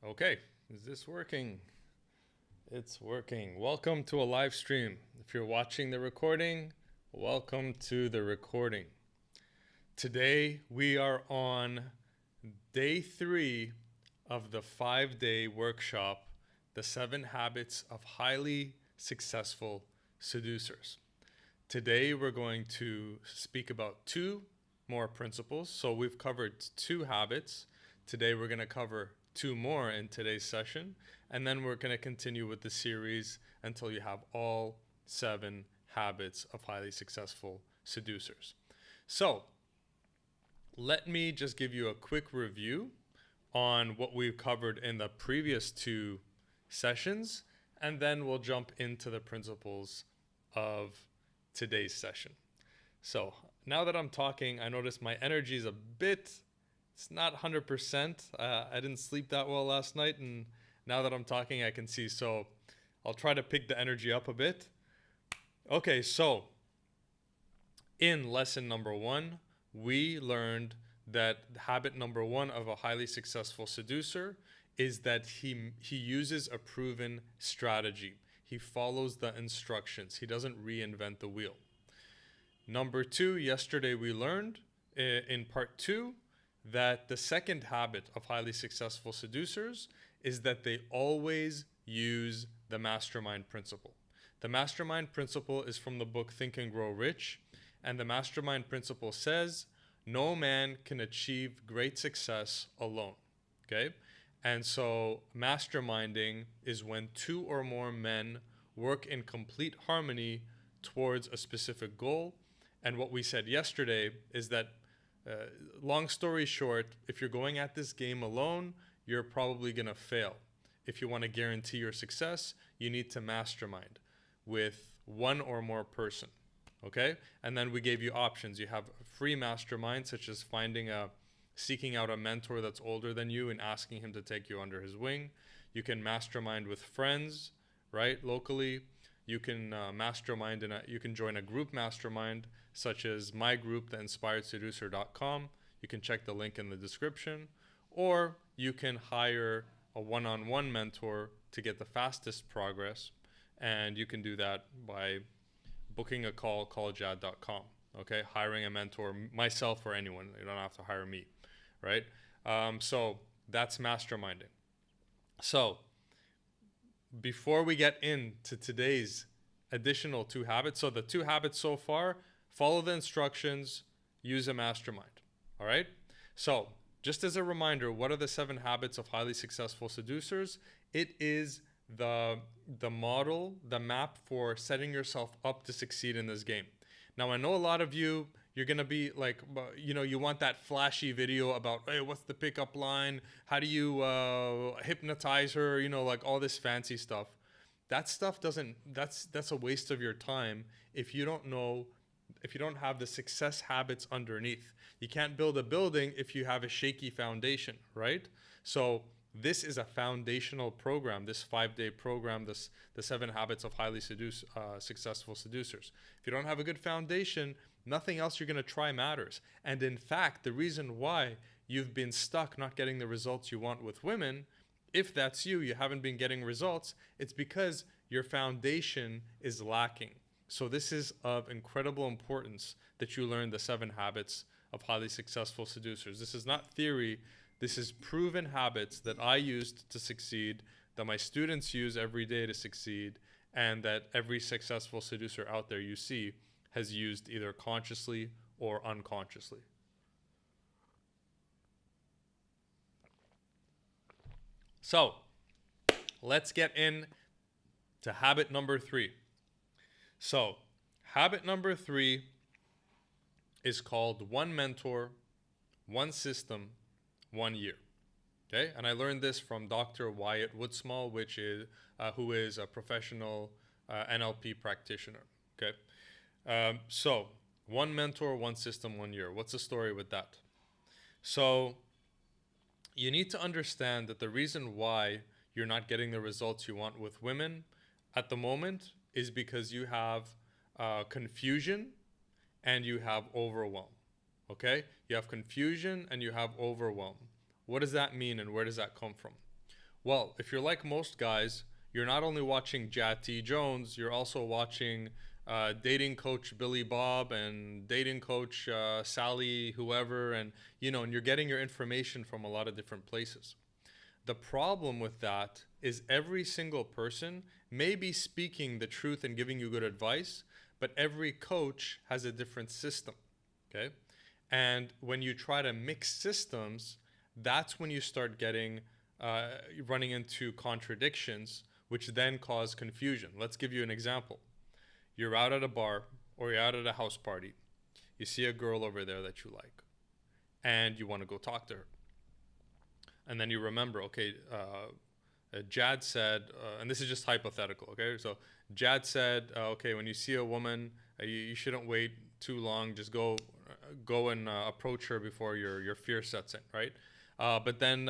Okay, is this working? It's working. Welcome to a live stream. If you're watching the recording, welcome to the recording. Today we are on day 3 of the 5-day workshop, The 7 Habits of Highly Successful Seducers. Today we're going to speak about 2 more principles. So we've covered 2 habits. Today we're going to cover 2 more in today's session, and then we're going to continue with the series until you have all 7 habits of highly successful seducers. So let me just give you a quick review on what we've covered in the previous 2 sessions, and then we'll jump into the principles of today's session. So now that I'm talking, I notice my energy is it's not 100%. I didn't sleep that well last night, and now that I'm talking, I can see. So I'll try to pick the energy up a bit. Okay, so in lesson number 1, we learned that habit number 1 of a highly successful seducer is that he uses a proven strategy. He follows the instructions. He doesn't reinvent the wheel. Number 2, yesterday we learned in part 2 that the second habit of highly successful seducers is that they always use the mastermind principle. The mastermind principle is from the book Think and Grow Rich, and the mastermind principle says no man can achieve great success alone. Okay? And so masterminding is when 2 or more men work in complete harmony towards a specific goal. And what we said yesterday is that long story short, if you're going at this game alone, you're probably going to fail. If you want to guarantee your success, you need to mastermind with 1 or more person. Okay? And then we gave you options. You have free mastermind, such as seeking out a mentor that's older than you and asking him to take you under his wing. You can mastermind with friends, right? Locally. You can mastermind you can join a group mastermind, such as my group, theinspiredseducer.com. You can check the link in the description. Or you can hire a one-on-one mentor to get the fastest progress. And you can do that by booking a call, calljad.com. Okay, hiring a mentor, myself or anyone. You don't have to hire me, right? So that's masterminding. So before we get into today's additional 2 habits, so the 2 habits so far: follow the instructions, use a mastermind. All right. So just as a reminder, what are the 7 habits of highly successful seducers? It is the model, the map for setting yourself up to succeed in this game. Now, I know a lot of you're going to be like, you want that flashy video about, hey, what's the pickup line? How do you hypnotize her? Like all this fancy stuff. That stuff that's a waste of your time if you don't have the success habits underneath. You can't build a building if you have a shaky foundation, right? So this is a foundational program, this 5-day program, the 7 habits of highly successful seducers. If you don't have a good foundation, nothing else you're going to try matters. And in fact, the reason why you've been stuck not getting the results you want with women, if that's you haven't been getting results, it's because your foundation is lacking. So this is of incredible importance that you learn the 7 habits of highly successful seducers. This is not theory. This is proven habits that I used to succeed, that my students use every day to succeed, and that every successful seducer out there you see has used either consciously or unconsciously. So let's get in to habit number 3. So habit number 3 is called 1 mentor, 1 system, 1 year. Okay, and I learned this from Dr. Wyatt Woodsmall, who is a professional NLP practitioner. Okay, so 1 mentor, 1 system, 1 year. What's the story with that? So you need to understand that the reason why you're not getting the results you want with women at the moment is because you have confusion and you have overwhelm. Okay? You have confusion and you have overwhelm. What does that mean and where does that come from? Well, if you're like most guys, you're not only watching Jat T. Jones, you're also watching dating coach Billy Bob and dating coach Sally, whoever, and and you're getting your information from a lot of different places. The problem with that is every single person may be speaking the truth and giving you good advice, but every coach has a different system. Okay. And when you try to mix systems, that's when you start getting uh, running into contradictions, which then cause confusion. Let's give you an example. You're out at a bar or you're out at a house party. You see a girl over there that you like, and you want to go talk to her. And then you remember, okay, Jad said, and this is just hypothetical, okay? So Jad said, okay, when you see a woman, you shouldn't wait too long. Just go and approach her before your fear sets in, right? But then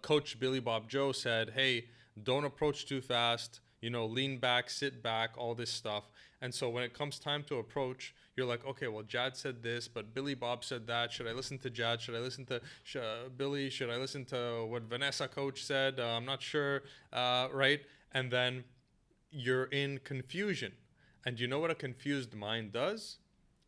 Coach Billy Bob Joe said, hey, don't approach too fast. Lean back, sit back, all this stuff. And so when it comes time to approach, you're like, okay, well, Jad said this, but Billy Bob said that. Should I listen to Jad? Should I listen to Billy? Should I listen to what Vanessa coach said? I'm not sure, right? And then you're in confusion. And you know what a confused mind does?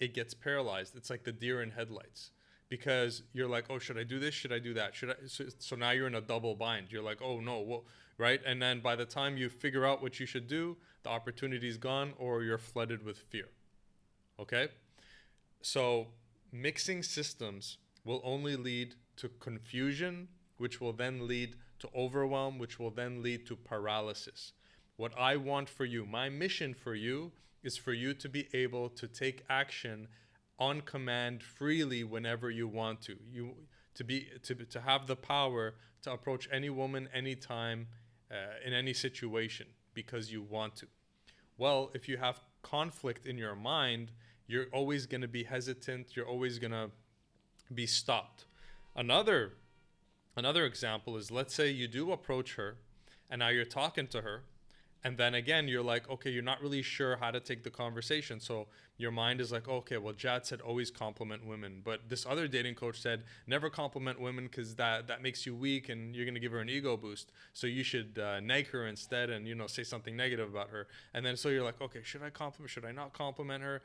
It gets paralyzed. It's like the deer in headlights. Because you're like, oh, should I do this? Should I do that? Should I? So now you're in a double bind. You're like, oh no, well, right? And then by the time you figure out what you should do, the opportunity's gone, or you're flooded with fear. Okay? So mixing systems will only lead to confusion, which will then lead to overwhelm, which will then lead to paralysis. What I want for you, my mission for you, is for you to be able to take action on command freely whenever you want to. To have the power to approach any woman anytime in any situation because you want to. Well, if you have conflict in your mind, you're always going to be hesitant. You're always going to be stopped. Another example is, let's say you do approach her and now you're talking to her, and then again you're like, okay, you're not really sure how to take the conversation. So your mind is like, okay, well, Jad said always compliment women, but this other dating coach said never compliment women because that makes you weak and you're going to give her an ego boost. So you should nag her instead and say something negative about her. And then so you're like, okay, should I compliment? Should I not compliment her?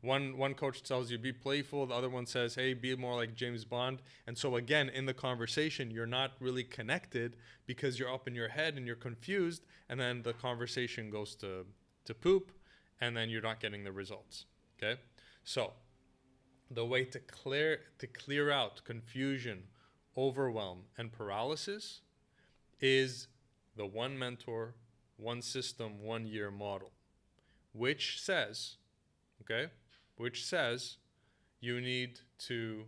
One coach tells you be playful, the other one says, hey, be more like James Bond. And so again, in the conversation, you're not really connected because you're up in your head and you're confused, and then the conversation goes to poop, and then you're not getting the results. Okay? So the way to clear out confusion, overwhelm, and paralysis is the one mentor, one system, 1 year model, which says you need to,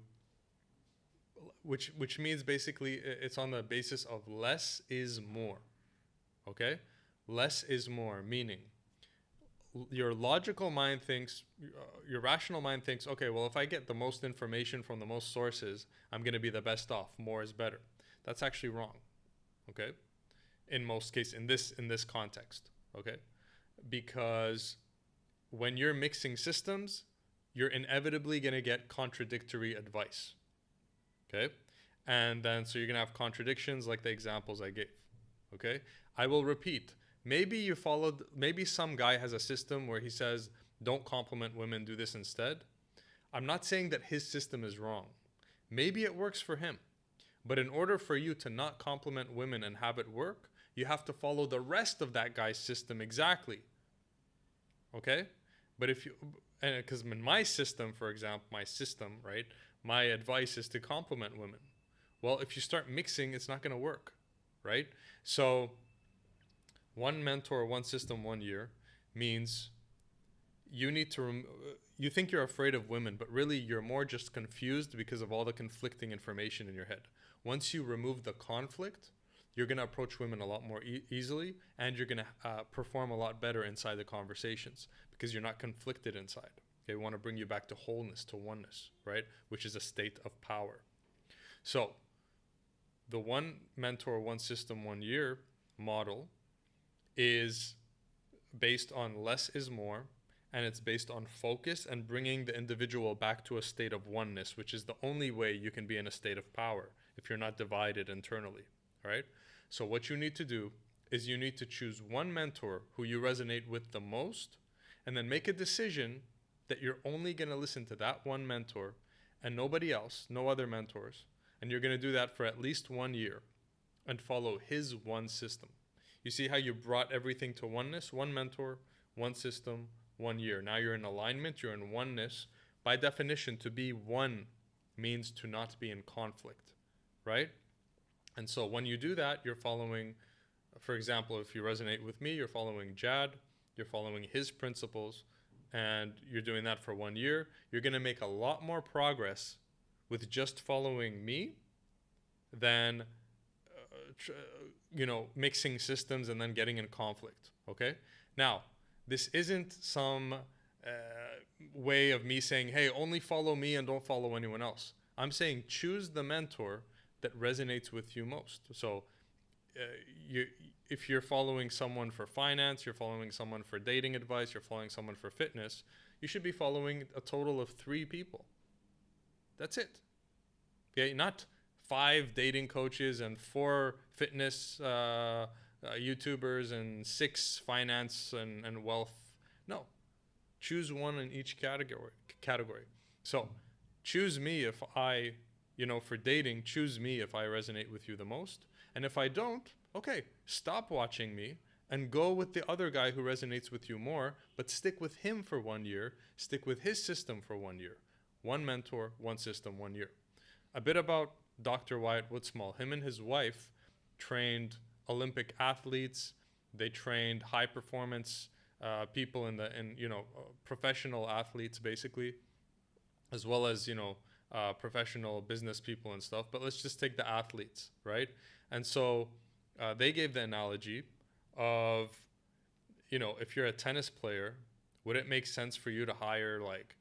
which means basically it's on the basis of less is more. Okay? Less is more, meaning your logical mind thinks, your rational mind thinks, okay, well, if I get the most information from the most sources, I'm going to be the best off. More is better. That's actually wrong. Okay? In most cases, in this context. Okay? Because when you're mixing systems, you're inevitably going to get contradictory advice. Okay? And then so you're going to have contradictions like the examples I gave. Okay? I will repeat. Maybe some guy has a system where he says, don't compliment women, do this instead. I'm not saying that his system is wrong. Maybe it works for him. But in order for you to not compliment women and have it work, you have to follow the rest of that guy's system exactly. Okay? But because in my system, for example, right? My advice is to compliment women. Well, if you start mixing, it's not going to work, right? So one mentor, one system, 1 year means you need to, you think you're afraid of women, but really you're more just confused because of all the conflicting information in your head. Once you remove the conflict, you're going to approach women a lot more easily, and you're going to perform a lot better inside the conversations because you're not conflicted inside. Okay, we want to bring you back to wholeness, to oneness, right? Which is a state of power. So the one mentor, one system, 1 year model is based on less is more, and it's based on focus and bringing the individual back to a state of oneness, which is the only way you can be in a state of power if you're not divided internally, right? So what you need to do is you need to choose one mentor who you resonate with the most, and then make a decision that you're only going to listen to that one mentor and nobody else, no other mentors. And you're going to do that for at least 1 year and follow his one system. You see how you brought everything to oneness? One mentor, one system, 1 year. Now you're in alignment, you're in oneness. By definition, to be one means to not be in conflict, right? And so when you do that, you're following, for example, if you resonate with me, you're following Jad, you're following his principles, and you're doing that for 1 year. You're going to make a lot more progress with just following me than mixing systems and then getting in conflict. Okay. Now, this isn't some way of me saying, hey, only follow me and don't follow anyone else. I'm saying choose the mentor that resonates with you most. So if you're following someone for finance, you're following someone for dating advice, you're following someone for fitness, you should be following a total of 3 people. That's it. Okay, not 5 dating coaches and 4 fitness YouTubers and 6 finance and wealth. No, choose one in each category. So choose me if I, for dating, choose me if I resonate with you the most. And if I don't, okay, stop watching me and go with the other guy who resonates with you more, but stick with him for 1 year, stick with his system for 1 year. One mentor, one system, 1 year. A bit about Dr. Wyatt Woodsmall. Him and his wife trained Olympic athletes. They trained high performance people in professional athletes basically, as well as, professional business people and stuff. But let's just take the athletes, right? And so they gave the analogy of, if you're a tennis player, would it make sense for you to hire like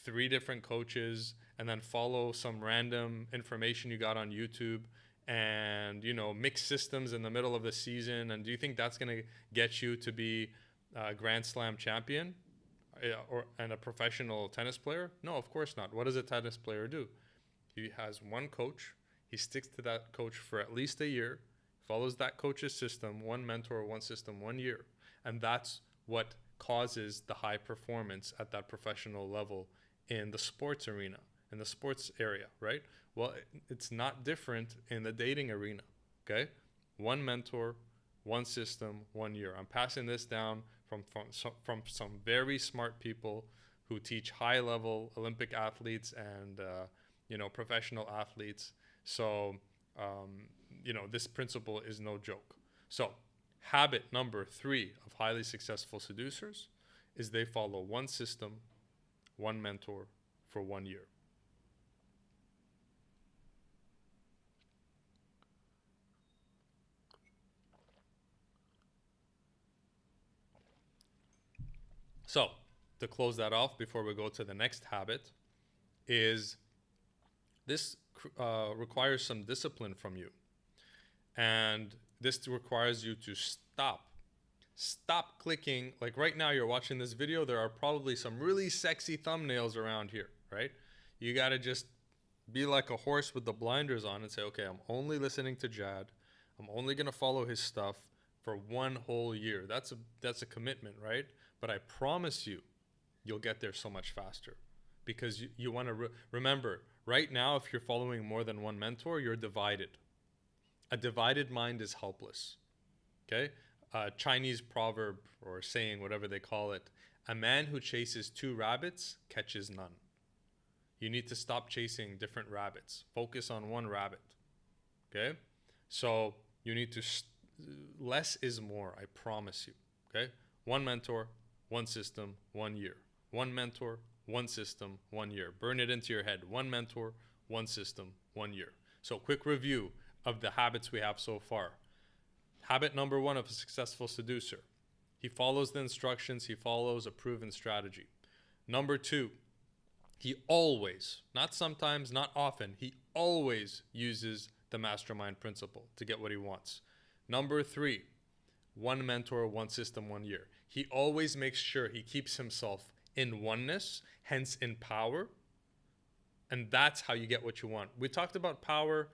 3 different coaches and then follow some random information you got on YouTube and, mix systems in the middle of the season? And do you think that's going to get you to be a Grand Slam champion and a professional tennis player? No, of course not. What does a tennis player do? He has one coach. He sticks to that coach for at least a year, follows that coach's system, one mentor, one system, 1 year. And that's what causes the high performance at that professional level in the sports arena, in the sports area, right? Well, it's not different in the dating arena, okay? One mentor, one system, 1 year. I'm passing this down from some very smart people who teach high-level Olympic athletes and, professional athletes. So, this principle is no joke. So, habit number 3 of highly successful seducers is they follow one system, one mentor for 1 year. So, to close that off before we go to the next habit, is this requires some discipline from you. And this requires you to stop clicking. Like right now you're watching this video, there are probably some really sexy thumbnails around here, right? You got to just be like a horse with the blinders on and say, okay, I'm only listening to Jad. I'm only going to follow his stuff for 1 whole year. That's a commitment, right? But I promise you, you'll get there so much faster, because you want to remember right now, if you're following more than one mentor, you're divided. A divided mind is helpless. Okay? Chinese proverb or saying, whatever they call it, a man who chases 2 rabbits catches none. You need to stop chasing different rabbits. Focus on one rabbit. Okay? So you need to, less is more, I promise you. Okay? One mentor, one system, 1 year. One mentor, one system, 1 year. Burn it into your head. One mentor, one system, 1 year. So quick review of the habits we have so far. Habit number 1 of a successful seducer: he follows the instructions, he follows a proven strategy. Number 2, he always, not sometimes, not often, he always uses the mastermind principle to get what he wants. Number 3, one mentor, one system, 1 year. He always makes sure he keeps himself in oneness, hence in power. And that's how you get what you want. We talked about power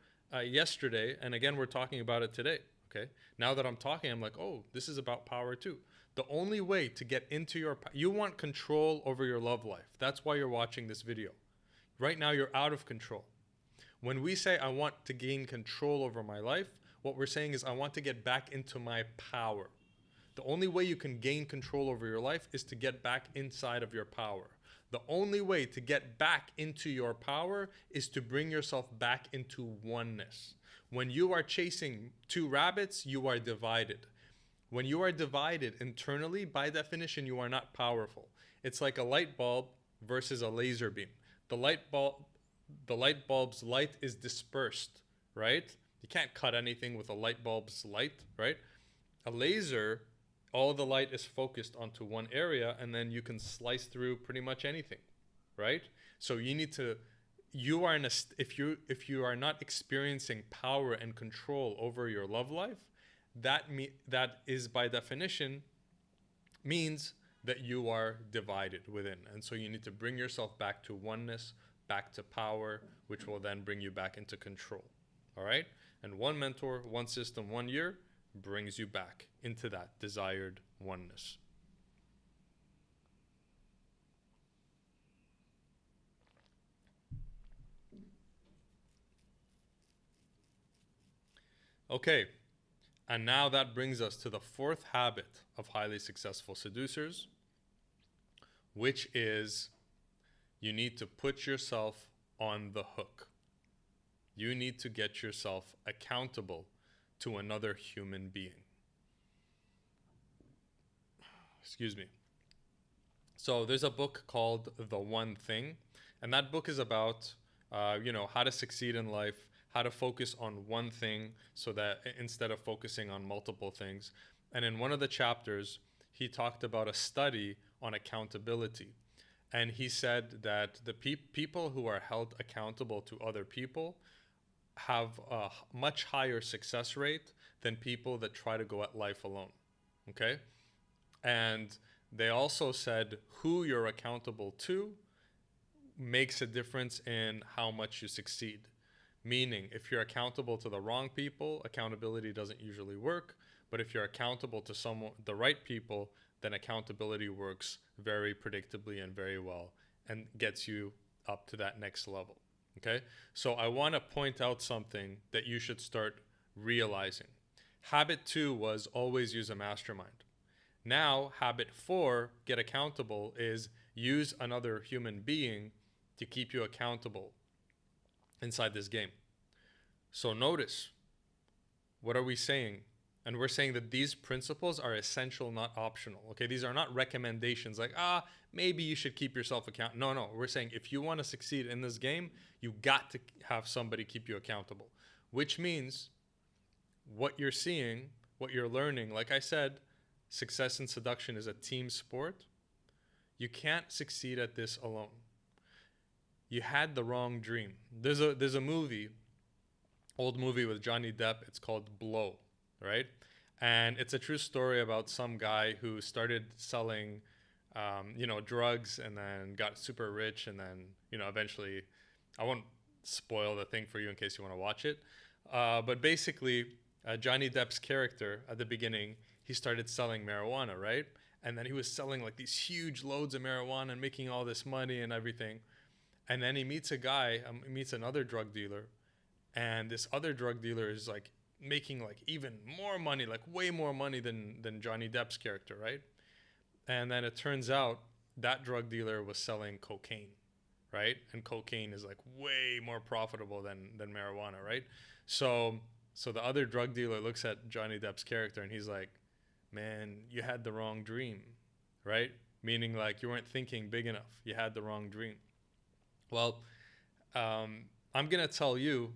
yesterday, and again, we're talking about it today. Okay. Now that I'm talking, I'm like, oh, this is about power too. The only way to get into you want control over your love life. That's why you're watching this video. Right now, you're out of control. When we say I want to gain control over my life, what we're saying is I want to get back into my power. The only way you can gain control over your life is to get back inside of your power. The only way to get back into your power is to bring yourself back into oneness. When you are chasing two rabbits, you are divided. When you are divided internally, by definition, you are not powerful. It's like a light bulb versus a laser beam. The light bulb's light is dispersed, right? You can't cut anything with a light bulb's light, right? A laser, all the light is focused onto one area, and then you can slice through pretty much anything, right? So you need to, you are in a, if you are not experiencing power and control over your love life, that is by definition means that you are divided within. And so you need to bring yourself back to oneness, back to power, which will then bring you back into control. All right? And one mentor, one system, 1 year brings you back into that desired oneness. Okay. And now that brings us to the fourth habit of highly successful seducers, which is you need to put yourself on the hook. You need to get yourself accountable to another human being. Excuse me. So there's a book called The One Thing, and that book is about, how to succeed in life, how to focus on one thing so that instead of focusing on multiple things. And in one of the chapters, he talked about a study on accountability. And he said that the people who are held accountable to other people have a much higher success rate than people that try to go at life alone. Okay? And they also said who you're accountable to makes a difference in how much you succeed. Meaning, if you're accountable to the wrong people, accountability doesn't usually work. But if you're accountable to the right people, then accountability works very predictably and very well and gets you up to that next level. Okay? So I want to point out something that you should start realizing. Habit 2 was always use a mastermind. Now, habit 4, get accountable, is use another human being to keep you accountable inside this game. So notice, what are we saying? And we're saying that these principles are essential, not optional. Okay, these are not recommendations like, maybe you should keep yourself accountable. No, we're saying if you want to succeed in this game, you got to have somebody keep you accountable. Which means what you're seeing, what you're learning, like I said, success in seduction is a team sport. You can't succeed at this alone. You had the wrong dream. There's a movie, old movie with Johnny Depp. It's called Blow, right? And it's a true story about some guy who started selling, drugs and then got super rich. And then, eventually, I won't spoil the thing for you in case you want to watch it. But basically, Johnny Depp's character at the beginning, he started selling marijuana, right? And then he was selling like these huge loads of marijuana and making all this money and everything. And then he meets another drug dealer, and this other drug dealer is like making like even more money, like way more money than Johnny Depp's character, right? And then it turns out that drug dealer was selling cocaine, right? And cocaine is like way more profitable than marijuana, right? So the other drug dealer looks at Johnny Depp's character and he's like, man, you had the wrong dream, right? Meaning like you weren't thinking big enough. You had the wrong dream. Well, I'm going to tell you,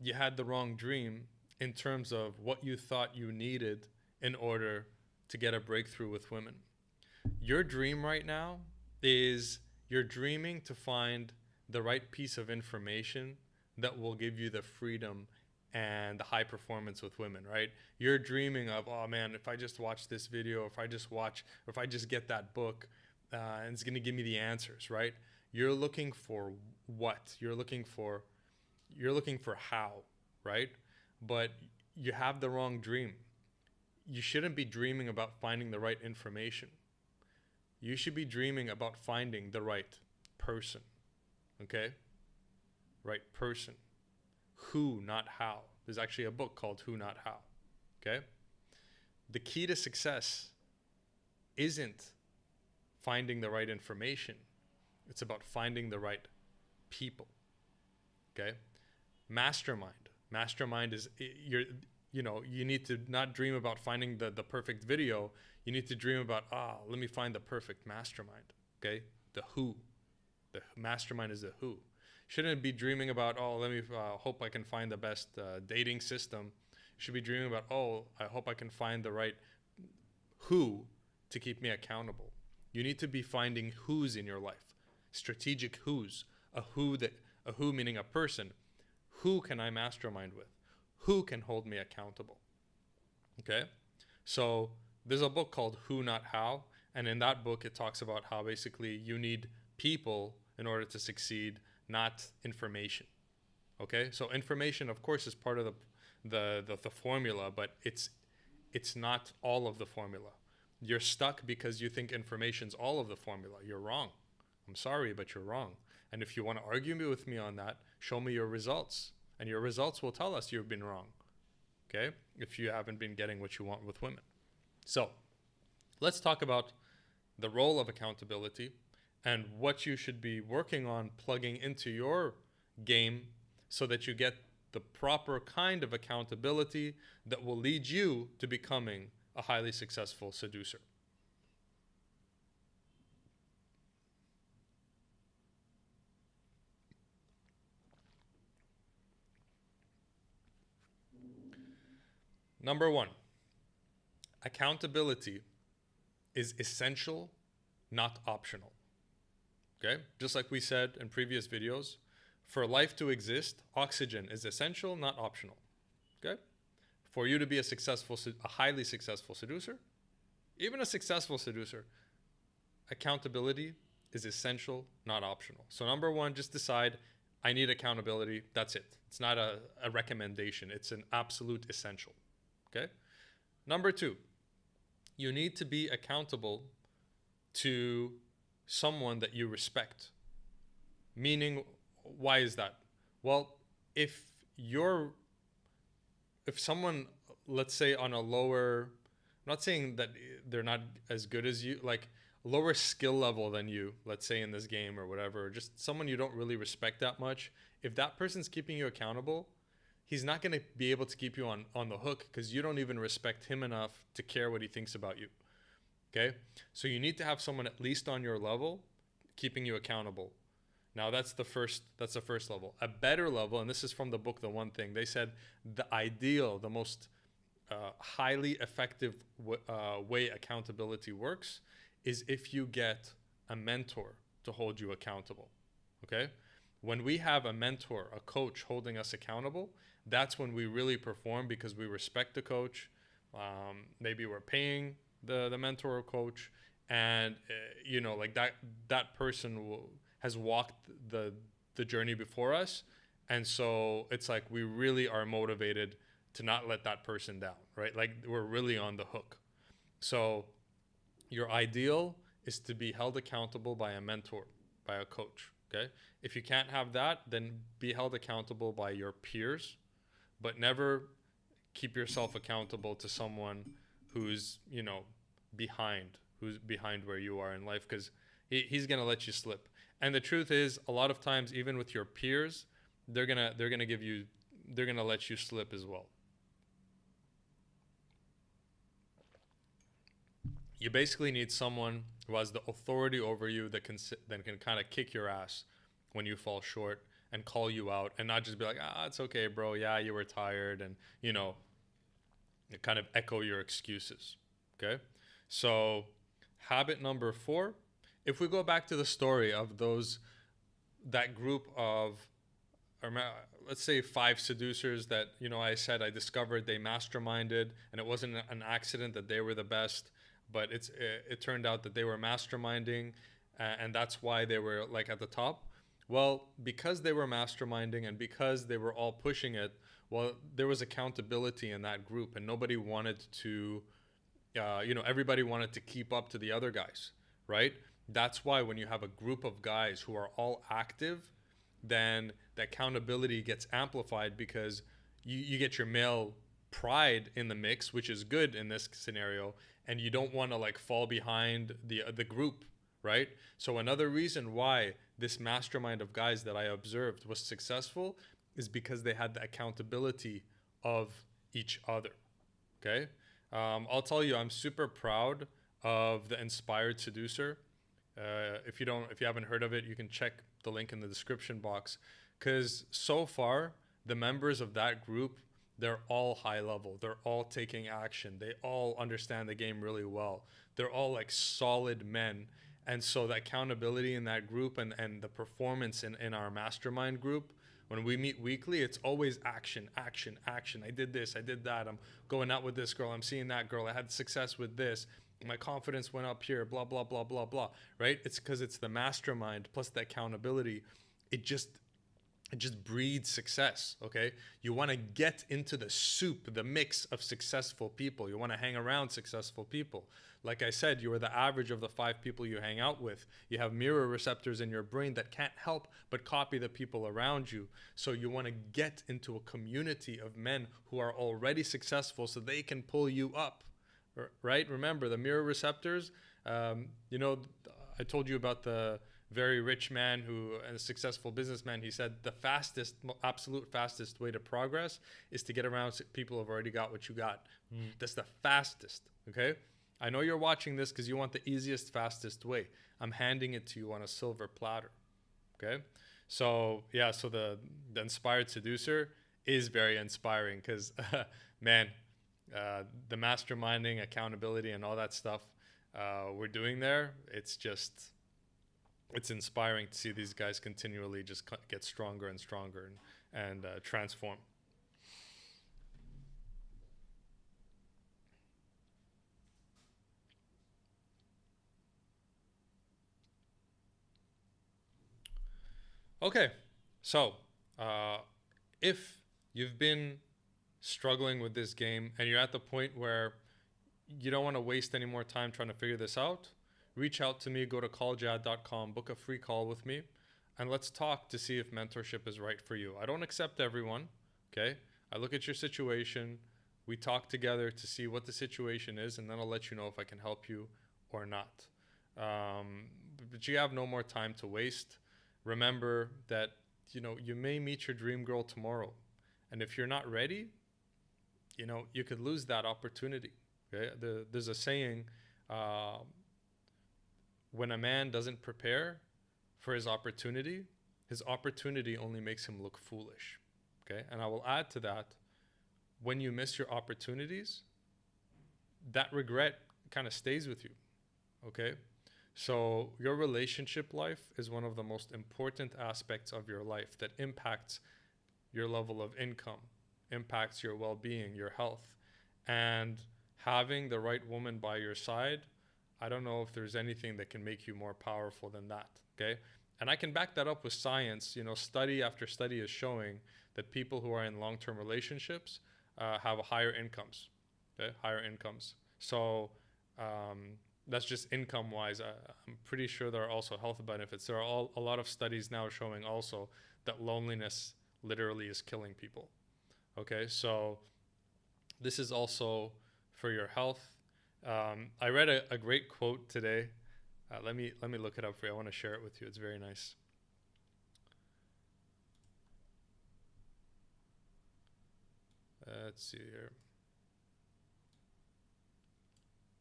you had the wrong dream in terms of what you thought you needed in order to get a breakthrough with women. Your dream right now is you're dreaming to find the right piece of information that will give you the freedom and the high performance with women, right? You're dreaming of, oh man, if I just watch this video, if I just get that book, and it's going to give me the answers, right? You're looking for what? You're looking for how, right? But you have the wrong dream. You shouldn't be dreaming about finding the right information. You should be dreaming about finding the right person. Okay? Right person. Who, not how. There's actually a book called Who, Not How. Okay? The key to success isn't finding the right information. It's about finding the right people. Okay? Mastermind. Mastermind is you need to not dream about finding the perfect video. You need to dream about, let me find the perfect mastermind. Okay? The who. The mastermind is the who. Shouldn't be dreaming about, let me hope I can find the best dating system. You should be dreaming about, I hope I can find the right who to keep me accountable. You need to be finding who's in your life. Strategic who's. A who meaning a person. Who can I mastermind with? Who can hold me accountable? Okay? So there's a book called Who, Not How. And in that book, it talks about how basically you need people in order to succeed, not information. Okay? So information, of course, is part of the formula, but it's not all of the formula. You're stuck because you think information's all of the formula. You're wrong. I'm sorry, but you're wrong. And if you want to argue with me on that, show me your results. And your results will tell us you've been wrong. Okay? If you haven't been getting what you want with women. So, let's talk about the role of accountability and what you should be working on plugging into your game so that you get the proper kind of accountability that will lead you to becoming a highly successful seducer. Number one, accountability is essential, not optional. Okay? Just like we said in previous videos, for life to exist, oxygen is essential, not optional. Okay? For you to be a highly successful seducer, even a successful seducer, accountability is essential, not optional. So number one, just decide, I need accountability. That's it. It's not a recommendation. It's an absolute essential. Okay? Number two, you need to be accountable to someone that you respect. Meaning, why is that? Well, if someone, let's say on a lower, I'm not saying that they're not as good as you, like lower skill level than you, let's say in this game or whatever, just someone you don't really respect that much, if that person's keeping you accountable, he's not going to be able to keep you on the hook because you don't even respect him enough to care what he thinks about you. Okay? So you need to have someone at least on your level keeping you accountable. Now that's the first level. A better level, and this is from the book The One Thing, they said the ideal, the most highly effective way accountability works is if you get a mentor to hold you accountable. Okay? When we have a mentor, a coach holding us accountable, that's when we really perform because we respect the coach. Maybe we're paying the mentor or coach, and like that person has walked the journey before us, and so it's like we really are motivated to not let that person down, right? Like we're really on the hook. So your ideal is to be held accountable by a mentor, by a coach. Okay? If you can't have that, then be held accountable by your peers, but never keep yourself accountable to someone who's behind where you are in life, because he's gonna let you slip. And the truth is, a lot of times, even with your peers, they're gonna let you slip as well. You basically need someone who has the authority over you that can kind of kick your ass when you fall short and call you out, and not just be like, it's okay, bro. Yeah, you were tired, and kind of echo your excuses. Okay? So habit number 4, if we go back to the story of that group of, let's say 5 seducers that, I said I discovered they masterminded, and it wasn't an accident that they were the best, but it turned out that they were masterminding, and that's why they were like at the top. Well, because they were masterminding and because they were all pushing it, well, there was accountability in that group, and nobody wanted to, everybody wanted to keep up to the other guys, right? That's why when you have a group of guys who are all active, then the accountability gets amplified because you get your male pride in the mix, which is good in this scenario, and you don't want to like fall behind the group, right? So another reason why this mastermind of guys that I observed was successful is because they had the accountability of each other. Okay, I'll tell you, I'm super proud of the Inspired Seducer. If you haven't heard of it, you can check the link in the description box. Because so far, the members of that group, they're all high level. They're all taking action. They all understand the game really well. They're all like solid men. And so the accountability in that group and the performance in our mastermind group, when we meet weekly, it's always action, action, action. I did this, I did that. I'm going out with this girl. I'm seeing that girl. I had success with this. My confidence went up here, blah, blah, blah, blah, blah, right? It's because it's the mastermind plus the accountability. It just breeds success. Okay, you want to get into the soup, the mix of successful people. You want to hang around successful people. Like I said, you are the average of the 5 people you hang out with. You have mirror receptors in your brain that can't help but copy the people around you. So you want to get into a community of men who are already successful so they can pull you up, right? Remember the mirror receptors. I told you about the very rich man who, and a successful businessman, he said the absolute fastest way to progress is to get around people who've already got what you got. That's the fastest. Okay, I know you're watching this because you want the easiest, fastest way. I'm handing it to you on a silver platter. Okay, so yeah, so the Inspired Seducer is very inspiring because man, the masterminding, accountability, and all that stuff we're doing there, it's inspiring to see these guys continually just get stronger and stronger and transform. Okay, so if you've been struggling with this game and you're at the point where you don't want to waste any more time trying to figure this out, reach out to me, go to calljad.com, book a free call with me, and let's talk to see if mentorship is right for you. I don't accept everyone, okay? I look at your situation, we talk together to see what the situation is, and then I'll let you know if I can help you or not. But you have no more time to waste. Remember that, you may meet your dream girl tomorrow. And if you're not ready, you could lose that opportunity. Okay? There's a saying, when a man doesn't prepare for his opportunity only makes him look foolish. Okay? And I will add to that, when you miss your opportunities, that regret kind of stays with you. Okay? So your relationship life is one of the most important aspects of your life that impacts your level of income, impacts your well-being, your health. And having the right woman by your side, I don't know if there's anything that can make you more powerful than that, okay? And I can back that up with science. Study after study is showing that people who are in long-term relationships have higher incomes, okay? Higher incomes. So that's just income-wise. I'm pretty sure there are also health benefits. There are a lot of studies now showing also that loneliness literally is killing people, okay? So this is also for your health. I read a great quote today. Let me look it up for you. I want to share it with you. It's very nice. Let's see here.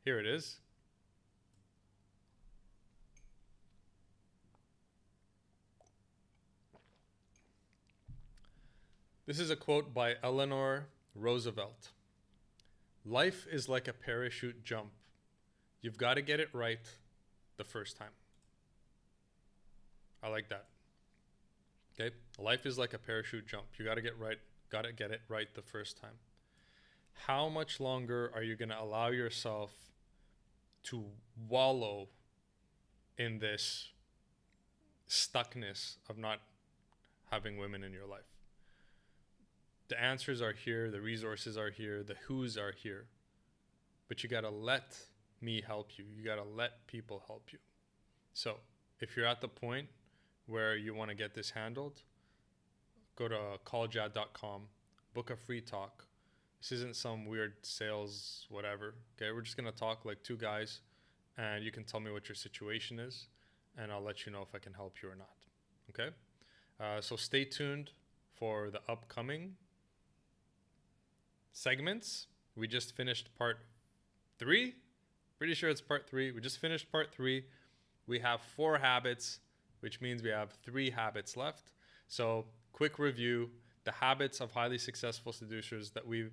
Here it is. This is a quote by Eleanor Roosevelt. Life is like a parachute jump. You've got to get it right the first time. I like that. Okay? Life is like a parachute jump. You got to get it right the first time. How much longer are you going to allow yourself to wallow in this stuckness of not having women in your life. The answers are here, the resources are here, the who's are here. But you got to let me help you. You got to let people help you. So if you're at the point where you want to get this handled, go to calljad.com, book a free talk. This isn't some weird sales whatever. Okay, we're just going to talk like two guys, and you can tell me what your situation is, and I'll let you know if I can help you or not. Okay? So stay tuned for the upcoming segments. We just finished part 3. Pretty sure it's part 3. We just finished part 3. We have 4 habits, which means we have 3 habits left. So quick review, the habits of highly successful seducers that we've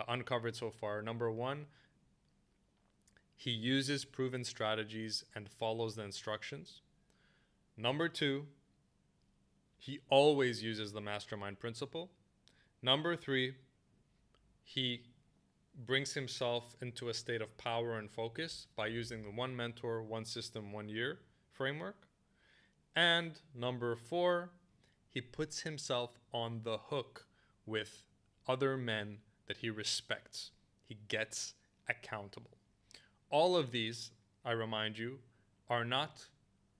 uncovered so far. Number 1, he uses proven strategies and follows the instructions. Number 2, he always uses the mastermind principle. Number 3, he brings himself into a state of power and focus by using the 1 mentor, 1 system, 1 year framework. And number 4, he puts himself on the hook with other men that he respects. He gets accountable. All of these, I remind you, are not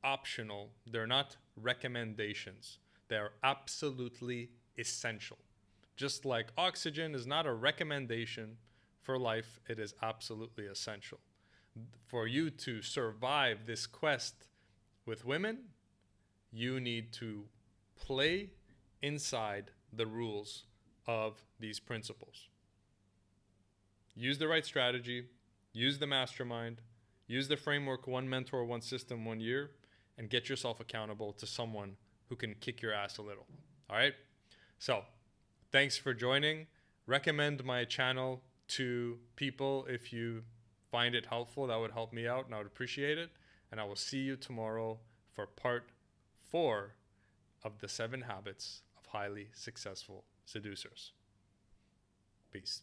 optional. They're not recommendations. They're absolutely essential. Just like oxygen is not a recommendation for life, it is absolutely essential. For you to survive this quest with women, you need to play inside the rules of these principles. Use the right strategy, use the mastermind, use the framework 1 mentor, 1 system, 1 year, and get yourself accountable to someone who can kick your ass a little. All right? So, thanks for joining. Recommend my channel to people if you find it helpful. That would help me out and I would appreciate it. And I will see you tomorrow for part 4 of the 7 habits of highly successful seducers. Peace.